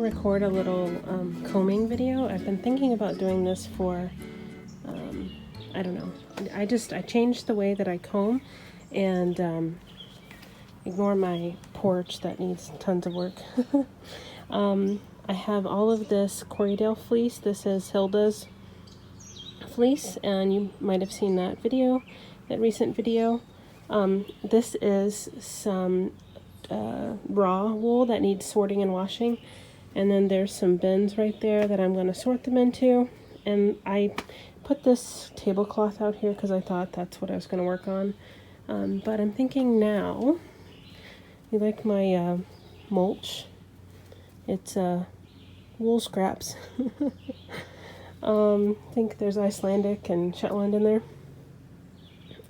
record a little combing video. I've been thinking about doing this for, I don't know. I changed the way that I comb and ignore my porch that needs tons of work. I have all of this Corriedale fleece. This is Hilda's fleece, and you might have seen that video, that recent video. This is some raw wool that needs sorting and washing, and then there's some bins right there that I'm going to sort them into. And I put this tablecloth out here because I thought that's what I was going to work on, but I'm thinking now, you like my mulch? It's wool scraps. I think there's Icelandic and Shetland in there.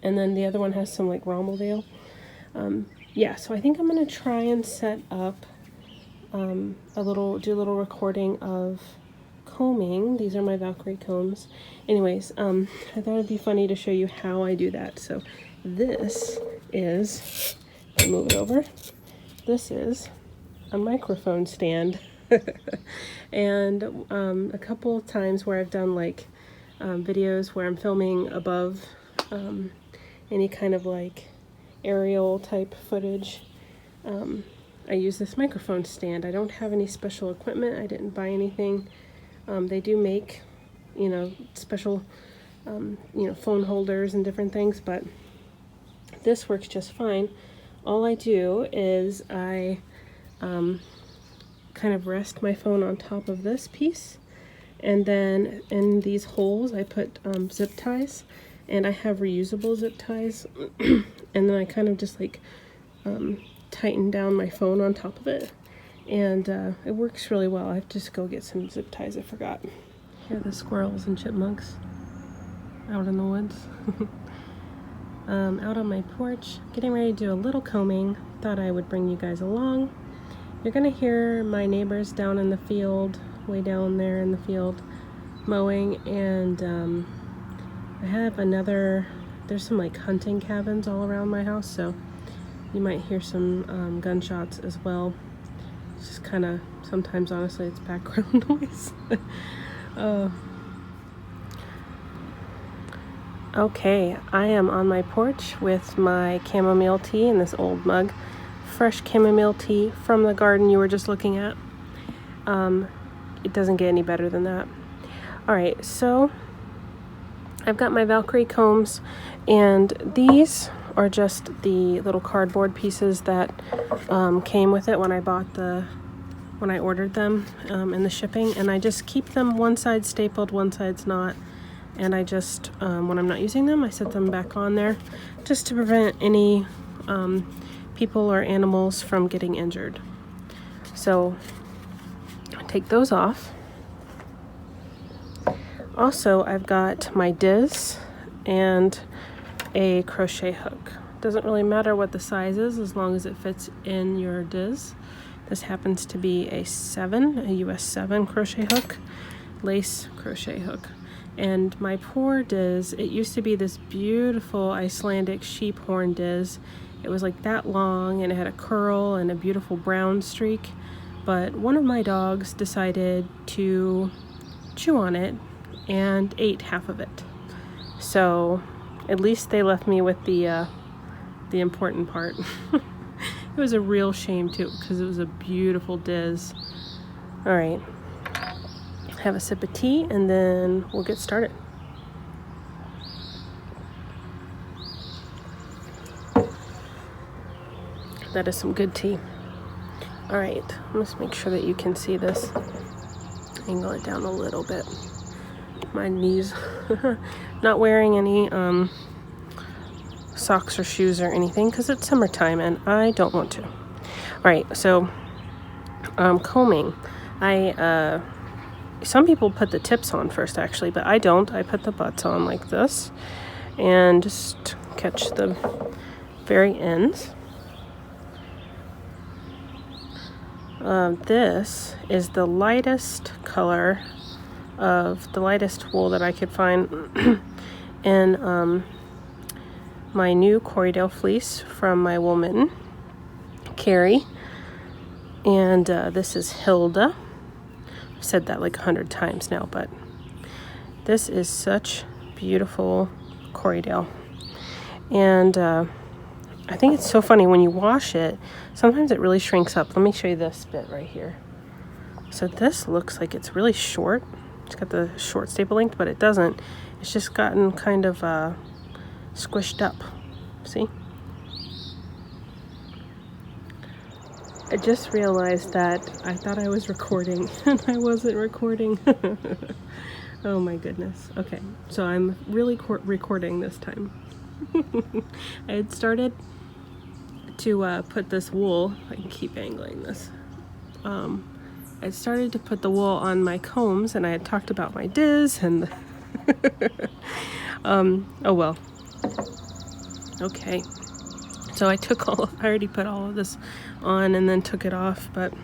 And then the other one has some like Ravelry. Yeah, so I think I'm going to try and set up do a little recording of combing. These are my Valkyrie combs. Anyways, I thought it'd be funny to show you how I do that. So this is, I'll move it over. This is a microphone stand. And a couple of times where I've done like videos where I'm filming above any kind of like aerial type footage, I use this microphone stand. I don't have any special equipment. I didn't buy anything. They do make, you know, special, you know, phone holders and different things, but this works just fine. All I do is I kind of rest my phone on top of this piece, and then in these holes I put zip ties, and I have reusable zip ties, and then I kind of just like tighten down my phone on top of it, and it works really well. I have to just go get some zip ties. I forgot. Here are the squirrels and chipmunks out in the woods. Out on my porch, getting ready to do a little combing. Thought I would bring you guys along. You're gonna hear my neighbors down in the field, way down there in the field, mowing, and I have there's some like hunting cabins all around my house, so you might hear some gunshots as well. It's just kind of, sometimes honestly it's background noise. Okay, I am on my porch with my chamomile tea in this old mug. Fresh chamomile tea from the garden you were just looking at. It doesn't get any better than that. Alright, so I've got my Valkyrie combs, and these are just the little cardboard pieces that came with it when I ordered them in the shipping, and I just keep them one side stapled, one side's not, and I just when I'm not using them I set them back on there just to prevent any people or animals from getting injured. So take those off. Also, I've got my Diz and a crochet hook. Doesn't really matter what the size is as long as it fits in your Diz. This happens to be a US 7 crochet hook, lace crochet hook. And my poor Diz, it used to be this beautiful Icelandic sheep horn Diz. It was like that long, and it had a curl and a beautiful brown streak, but one of my dogs decided to chew on it and ate half of it. So at least they left me with the important part. It was a real shame too, because it was a beautiful Diz. All right, have a sip of tea and then we'll get started. That is some good tea. All right, let's make sure that you can see this. Angle it down a little bit. My knees. Not wearing any socks or shoes or anything because it's summertime and I don't want to. All right, so combing. Some people put the tips on first actually, but I don't. I put the butts on like this and just catch the very ends. This is the lightest color of the lightest wool that I could find in my new Corriedale fleece from MyWoolMitten, Cary, and this is Hilda. I've said that like 100 times now, but this is such beautiful Corriedale. And I think it's so funny when you wash it, sometimes it really shrinks up. Let me show you this bit right here. So this looks like it's really short. It's got the short staple length, but it doesn't. It's just gotten kind of squished up. See? I just realized that I thought I was recording and I wasn't recording. Oh my goodness. Okay, so I'm really recording this time. I had started to put this wool, I can keep angling this. I started to put the wool on my combs, and I had talked about my Diz and oh well. Okay, so I already put all of this on and then took it off, but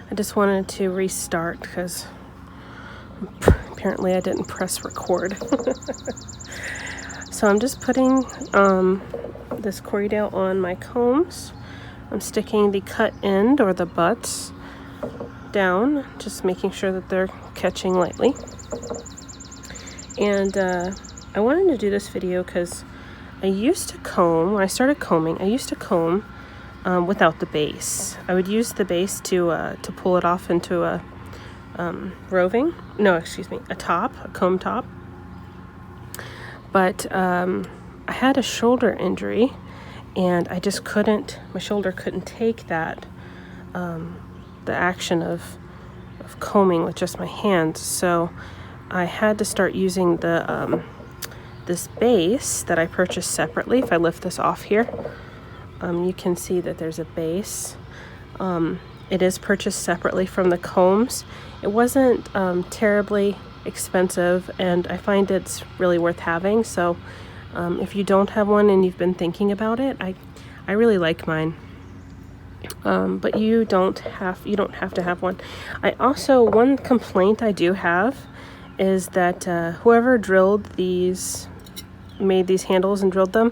I just wanted to restart because apparently I didn't press record. So I'm just putting this Corriedale on my combs. I'm sticking the cut end or the butts down, just making sure that they're catching lightly. And I wanted to do this video because I used to comb, when I started combing, I used to comb without the base. I would use the base to pull it off into a a comb top. But I had a shoulder injury, and I just couldn't, my shoulder couldn't take that, the action of combing with just my hands. So I had to start using the this base that I purchased separately. If I lift this off here, you can see that there's a base. It is purchased separately from the combs. It wasn't terribly expensive, and I find it's really worth having. So if you don't have one and you've been thinking about it, I really like mine. But you don't have to have one. I also, one complaint I do have is that whoever made these handles and drilled them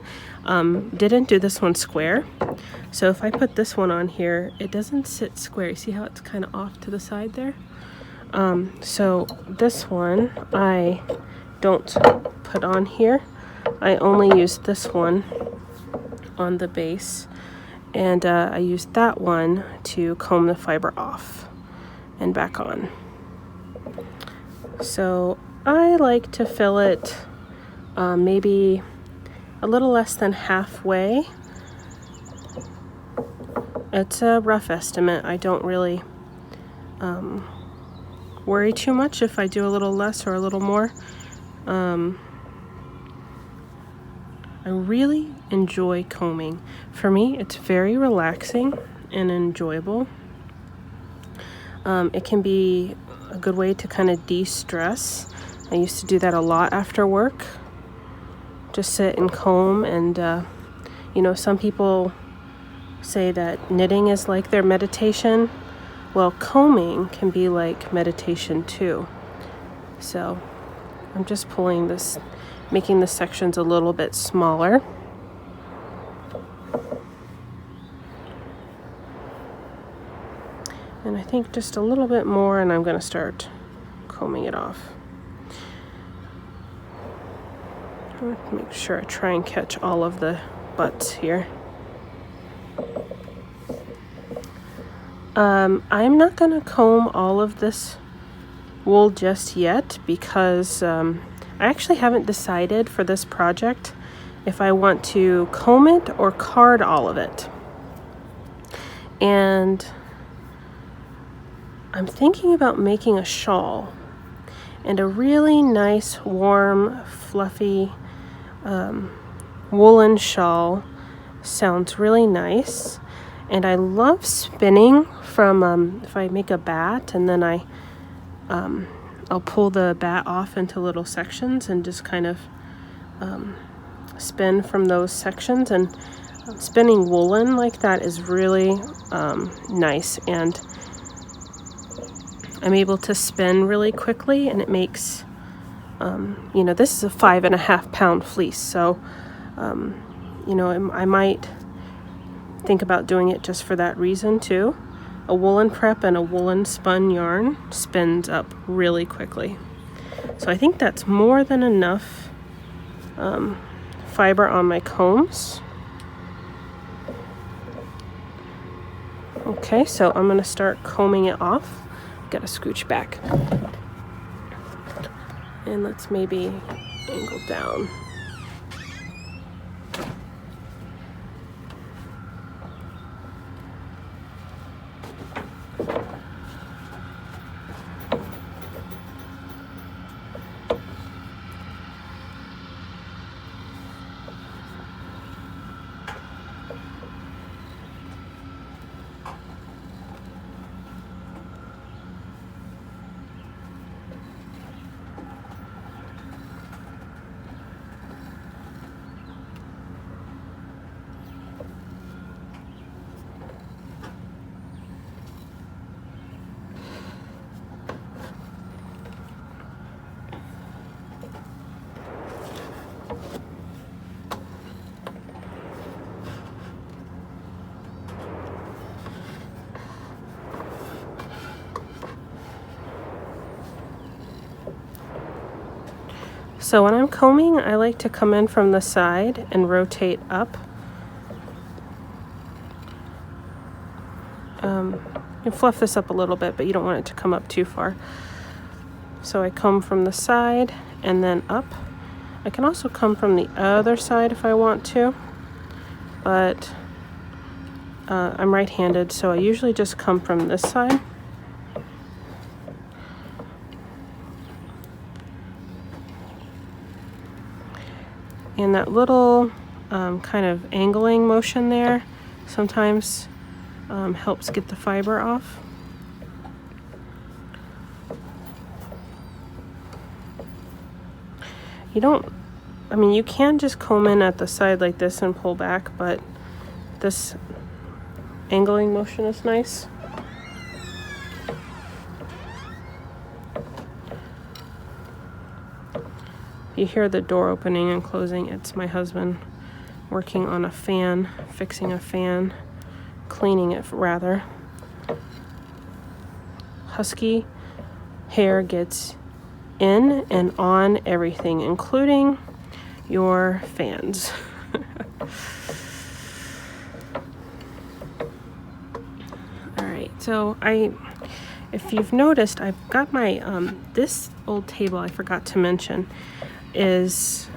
didn't do this one square. So if I put this one on here, it doesn't sit square. You see how it's kind of off to the side there? So this one I don't put on here. I only use this one on the base, and I use that one to comb the fiber off and back on. So I like to fill it maybe a little less than halfway. It's a rough estimate. I don't really worry too much if I do a little less or a little more. I really enjoy combing. For me, it's very relaxing and enjoyable. It can be a good way to kind of de-stress. I used to do that a lot after work. Just sit and comb, and you know, some people say that knitting is like their meditation. Well, combing can be like meditation too. So I'm just pulling this, making the sections a little bit smaller. And I think just a little bit more, and I'm going to start combing it off. Make sure I try and catch all of the butts here. I'm not going to comb all of this wool just yet because I actually haven't decided for this project if I want to comb it or card all of it. And I'm thinking about making a shawl, and a really nice, warm, fluffy woolen shawl sounds really nice. And I love spinning from, if I make a bat and then I'll pull the bat off into little sections and just kind of spin from those sections. And spinning woolen like that is really nice, and I'm able to spin really quickly, and it makes, you know, this is a 5.5 pound fleece, so you know, I might think about doing it just for that reason too. a woolen prep and a woolen spun yarn spins up really quickly. So I think that's more than enough fiber on my combs. Okay, so I'm gonna start combing it off. Gotta scooch back. And let's maybe angle down. So when I'm combing, I like to come in from the side and rotate up. You fluff this up a little bit, but you don't want it to come up too far. So I comb from the side and then up. I can also come from the other side if I want to, but I'm right-handed, so I usually just come from this side. And that little kind of angling motion there sometimes helps get the fiber off. You can just comb in at the side like this and pull back, but this angling motion is nice. You hear the door opening and closing. It's my husband working on a fan, fixing a fan, cleaning it rather. Husky hair gets in and on everything, including your fans. All right, so if you've noticed, I've got my, this old table I forgot to mention is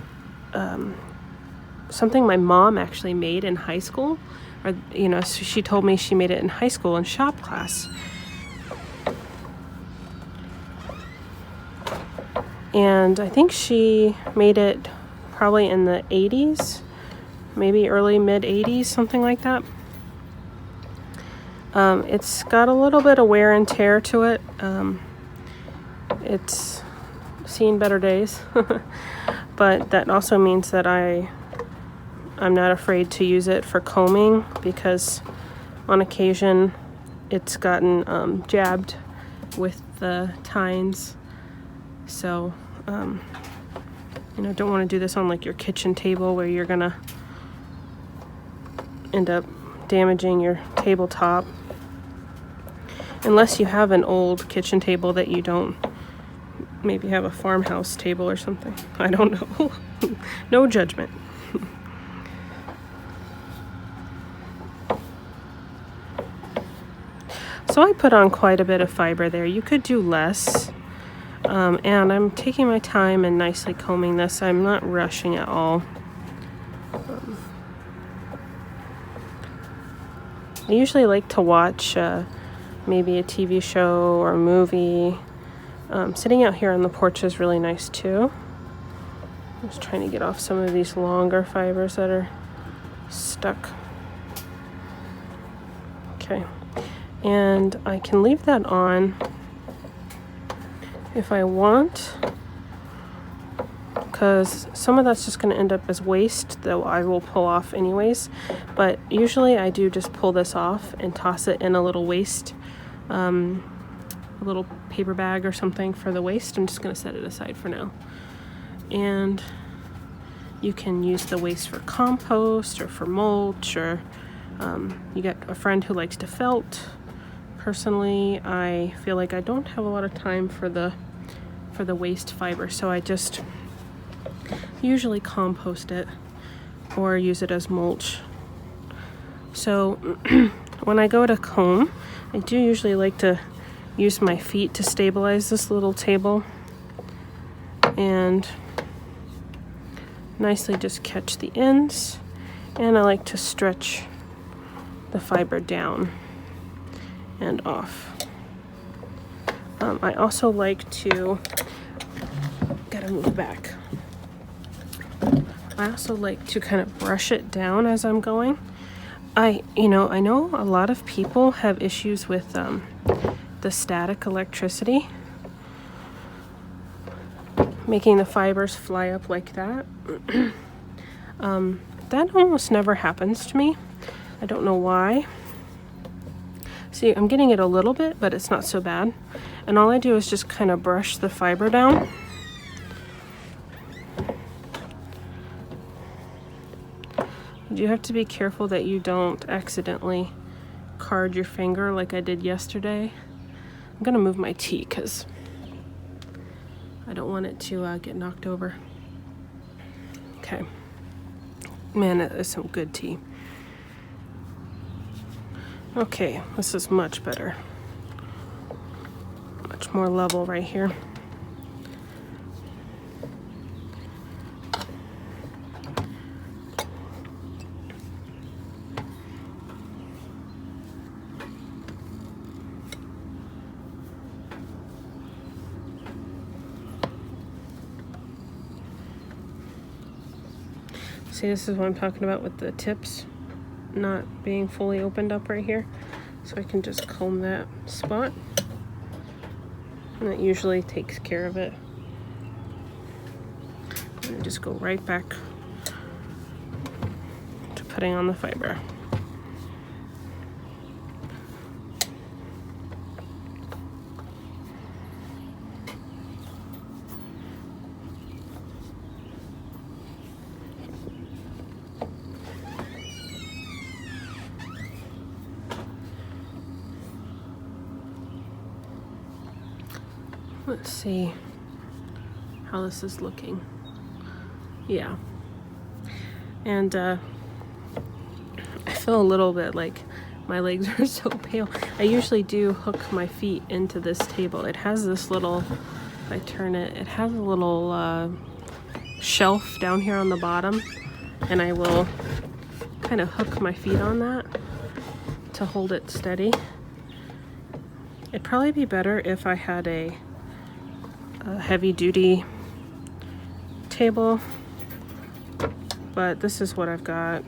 something my mom actually made in high school. Or, so she told me she made it in high school in shop class. And I think she made it probably in the 80s, maybe early mid 80s, something like that. It's got a little bit of wear and tear to it. It's seen better days, but that also means that I'm not afraid to use it for combing, because on occasion it's gotten jabbed with the tines. So don't want to do this on like your kitchen table where you're gonna end up damaging your tabletop, unless you have an old kitchen table that you don't maybe have a farmhouse table or something. I don't know. No judgment. So I put on quite a bit of fiber there. You could do less. And I'm taking my time and nicely combing this. I'm not rushing at all. I usually like to watch maybe a TV show or a movie. Sitting out here on the porch is really nice too. I'm just trying to get off some of these longer fibers that are stuck. Okay, and I can leave that on if I want, because some of that's just going to end up as waste, though I will pull off anyways. But usually I do just pull this off and toss it in a little waste, a little paper bag or something for the waste. I'm just going to set it aside for now. And you can use the waste for compost or for mulch, or you get a friend who likes to felt, personally, I feel like I don't have a lot of time for the waste fiber, so I just usually compost it or use it as mulch. So when I go to comb, I do usually like to use my feet to stabilize this little table and nicely just catch the ends, and I like to stretch the fiber down and off. I also like to, gotta move back. I also like to kind of brush it down as I'm going. I know a lot of people have issues with the static electricity, making the fibers fly up like that. That almost never happens to me. I don't know why. See, I'm getting it a little bit, but it's not so bad. And all I do is just kind of brush the fiber down. You have to be careful that you don't accidentally card your finger like I did yesterday. I'm gonna move my tea because I don't want it to get knocked over. Okay. Man, that is some good tea. Okay, this is much better. Much more level right here. See, this is what I'm talking about with the tips not being fully opened up right here. So I can just comb that spot. And that usually takes care of it. And just go right back to putting on the fiber. Let's see how this is looking. Yeah. And I feel a little bit like my legs are so pale. I usually do hook my feet into this table. It has this little, if I turn it, it has a little shelf down here on the bottom, and I will kind of hook my feet on that to hold it steady. It'd probably be better if I had a heavy-duty table, but this is what I've got.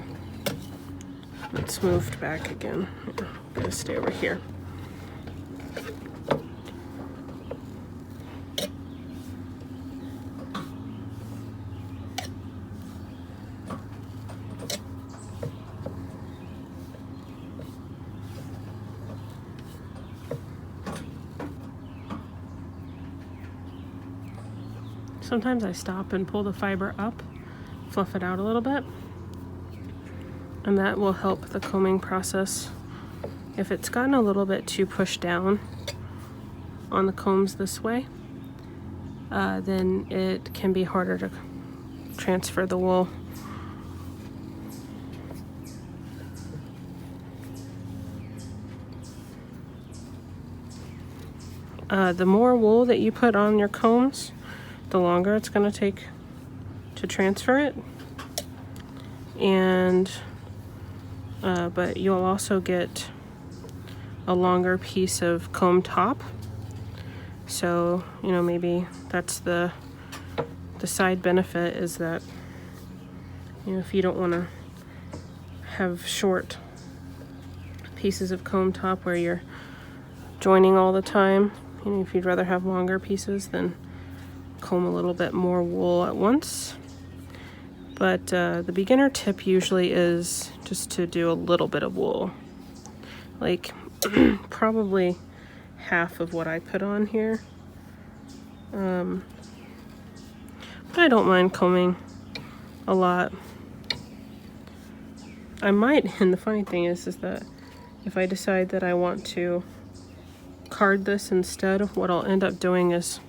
It's moved back again. I'm gonna stay over here. Sometimes I stop and pull the fiber up, fluff it out a little bit, and that will help the combing process. If it's gotten a little bit too pushed down on the combs this way, then it can be harder to transfer the wool. The more wool that you put on your combs, the longer it's going to take to transfer it, and but you'll also get a longer piece of comb top. So maybe that's the side benefit, is that if you don't want to have short pieces of comb top where you're joining all the time, if you'd rather have longer pieces, then comb a little bit more wool at once. But the beginner tip usually is just to do a little bit of wool, like probably half of what I put on here. But I don't mind combing a lot. I might, and the funny thing is that if I decide that I want to card this instead, what I'll end up doing is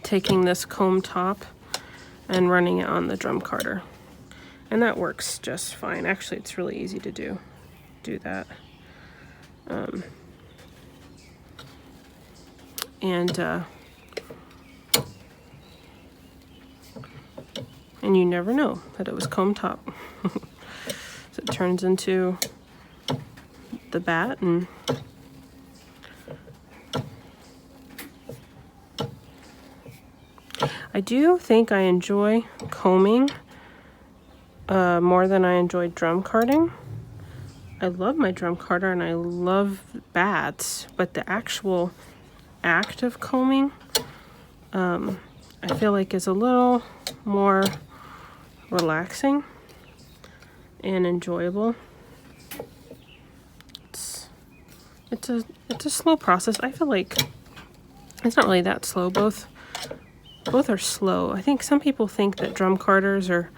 taking this comb top and running it on the drum carder. And that works just fine. Actually, it's really easy to do that. And you never know that it was comb top. So it turns into the bat, and I do think I enjoy combing more than I enjoy drum carding. I love my drum carder and I love bats, but the actual act of combing, I feel like is a little more relaxing and enjoyable. It's a slow process. I feel like it's not really that slow. Both are slow. I think some people think that drum carders are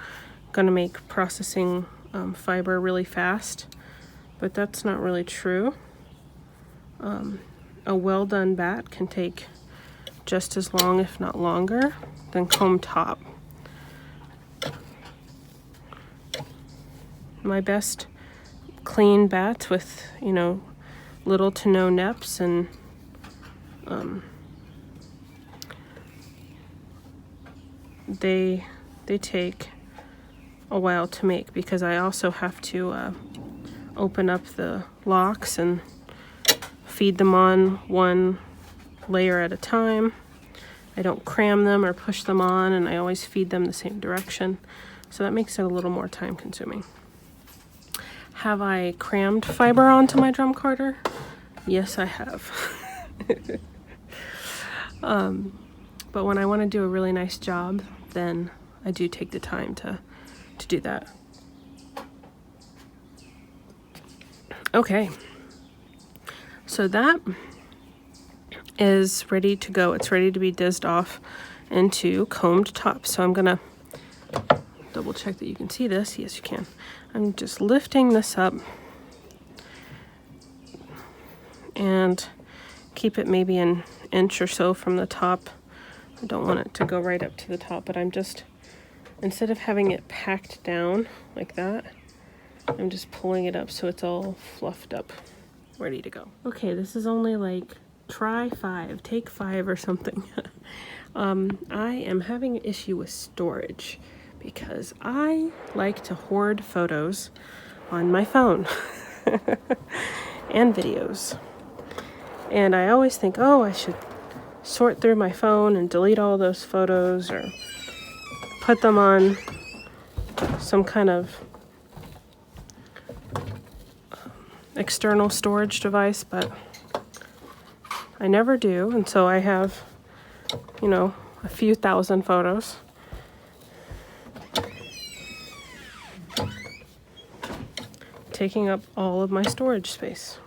going to make processing fiber really fast, but that's not really true. A well done bat can take just as long, if not longer, than comb top. My best clean bats with, you know, little to no neps, and they take a while to make, because I also have to open up the locks and feed them on one layer at a time. I don't cram them or push them on, and I always feed them the same direction, so that makes it a little more time consuming. Have I crammed fiber onto my drum carder? Yes, I have. But when I want to do a really nice job, then I do take the time to do that. Okay, so that is ready to go. It's ready to be dizzed off into combed top. So I'm gonna double check that you can see this. Yes, you can. I'm just lifting this up and keep it maybe an inch or so from the top. I don't want it to go right up to the top, but I'm just, instead of having it packed down like that, I'm just pulling it up so it's all fluffed up, ready to go. Okay, this is only like take 5 or something. I am having an issue with storage because I like to hoard photos on my phone and videos. And I always think, oh, I should sort through my phone and delete all those photos or put them on some kind of external storage device, but I never do. And so I have, you know, a few thousand photos. Taking up all of my storage space.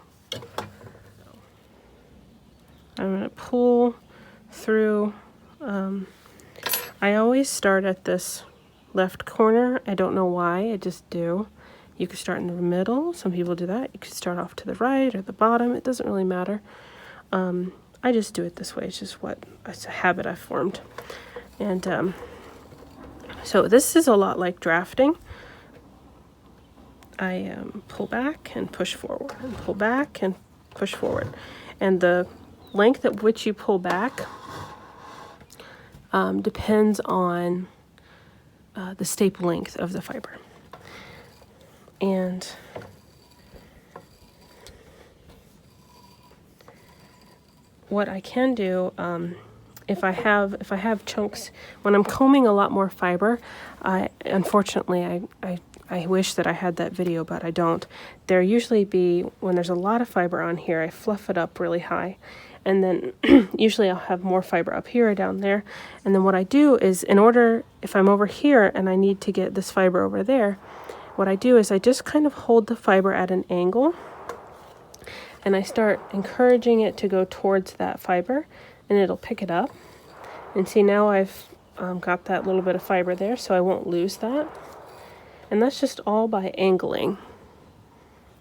I'm going to pull through. I always start at this left corner. I don't know why, I just do. You could start in the middle. Some people do that. You could start off to the right or the bottom. It doesn't really matter. I just do it this way. It's just it's a habit I've formed. And so this is a lot like drafting. I pull back and push forward, and pull back and push forward. And the length at which you pull back depends on the staple length of the fiber. And what I can do, if I have chunks, when I'm combing a lot more fiber, unfortunately I wish that I had that video, but I don't. There usually be, when there's a lot of fiber on here, I fluff it up really high. And then usually I'll have more fiber up here or down there. And then what I do is, if I'm over here and I need to get this fiber over there, what I do is I just kind of hold the fiber at an angle and I start encouraging it to go towards that fiber, and it'll pick it up. And see, now I've got that little bit of fiber there, so I won't lose that. And that's just all by angling.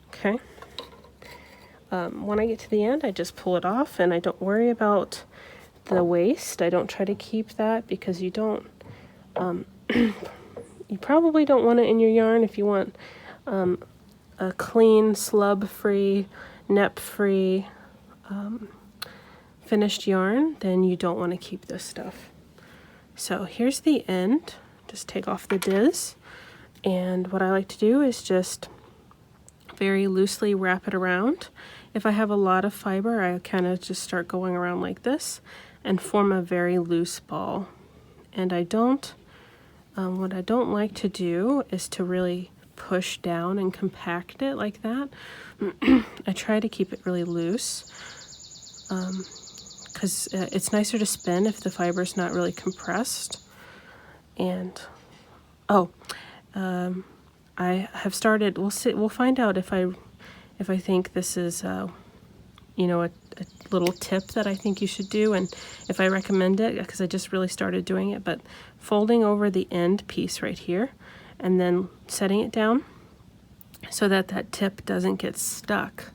Okay. when I get to the end, I just pull it off, and I don't worry about the waste. I don't try to keep that, because you don't, you probably don't want it in your yarn. If you want a clean, slub-free, nep-free finished yarn, then you don't want to keep this stuff. So here's the end. Just take off the Diz, and what I like to do is just very loosely wrap it around. If I have a lot of fiber, I kind of just start going around like this and form a very loose ball. And I don't, what I don't like to do is to really push down and compact it like that. I try to keep it really loose, because it's nicer to spin if the fiber's not really compressed. And I have started, we'll find out if I think this is you know, a little tip that I think you should do, and if I recommend it, because I just really started doing it. But folding over the end piece right here and then setting it down so that that tip doesn't get stuck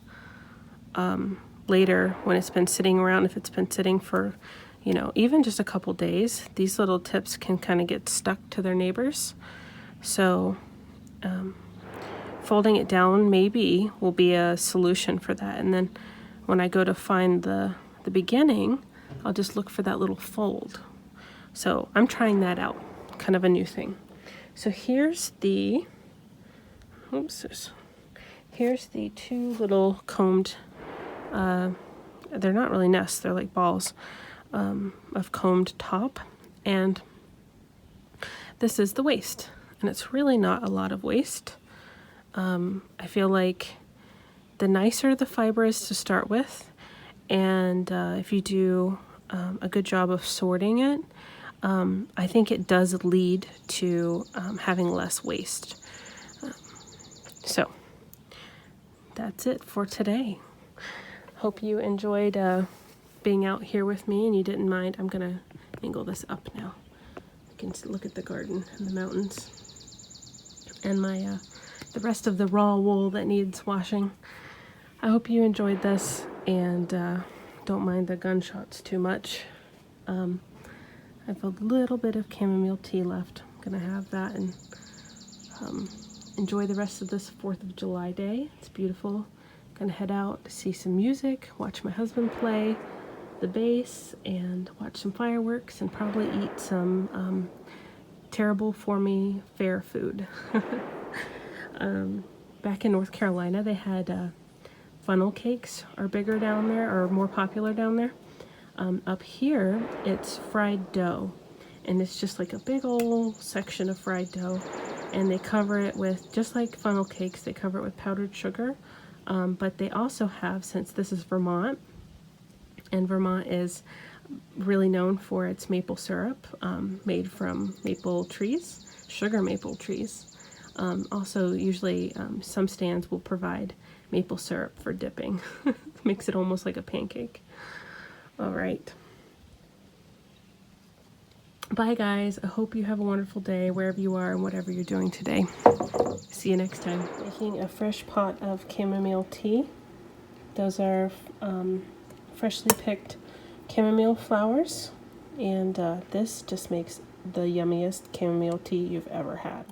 later when it's been sitting around. If it's been sitting for, you know, even just a couple days, these little tips can kind of get stuck to their neighbors. So folding it down maybe will be a solution for that. And then when I go to find the beginning, I'll just look for that little fold. So I'm trying that out, kind of a new thing. So here's the, here's the two little combed, they're not really nests, they're like balls of combed top. And this is the waist, and it's really not a lot of waist. I feel like the nicer the fiber is to start with, and if you do a good job of sorting it, I think it does lead to having less waste. So that's it for today. Hope you enjoyed being out here with me and you didn't mind. I'm gonna angle this up now. You can look at the garden and the mountains and my the rest of the raw wool that needs washing. I hope you enjoyed this, and don't mind the gunshots too much. I have a little bit of chamomile tea left. I'm gonna have that and enjoy the rest of this 4th of July day. It's beautiful. Gonna head out to see some music, watch my husband play the bass, and watch some fireworks, and probably eat some terrible for me fair food. Back in North Carolina, they had funnel cakes are bigger down there, or more popular down there. Up here, it's fried dough, and it's just like a big old section of fried dough, and they cover it with, just like funnel cakes, they cover it with powdered sugar, but they also have, since this is Vermont, and Vermont is really known for its maple syrup, made from maple trees, sugar maple trees. Also, usually some stands will provide maple syrup for dipping. Makes it almost like a pancake. All right. Bye, guys. I hope you have a wonderful day wherever you are and whatever you're doing today. See you next time. Making a fresh pot of chamomile tea. Those are freshly picked chamomile flowers, and this just makes the yummiest chamomile tea you've ever had.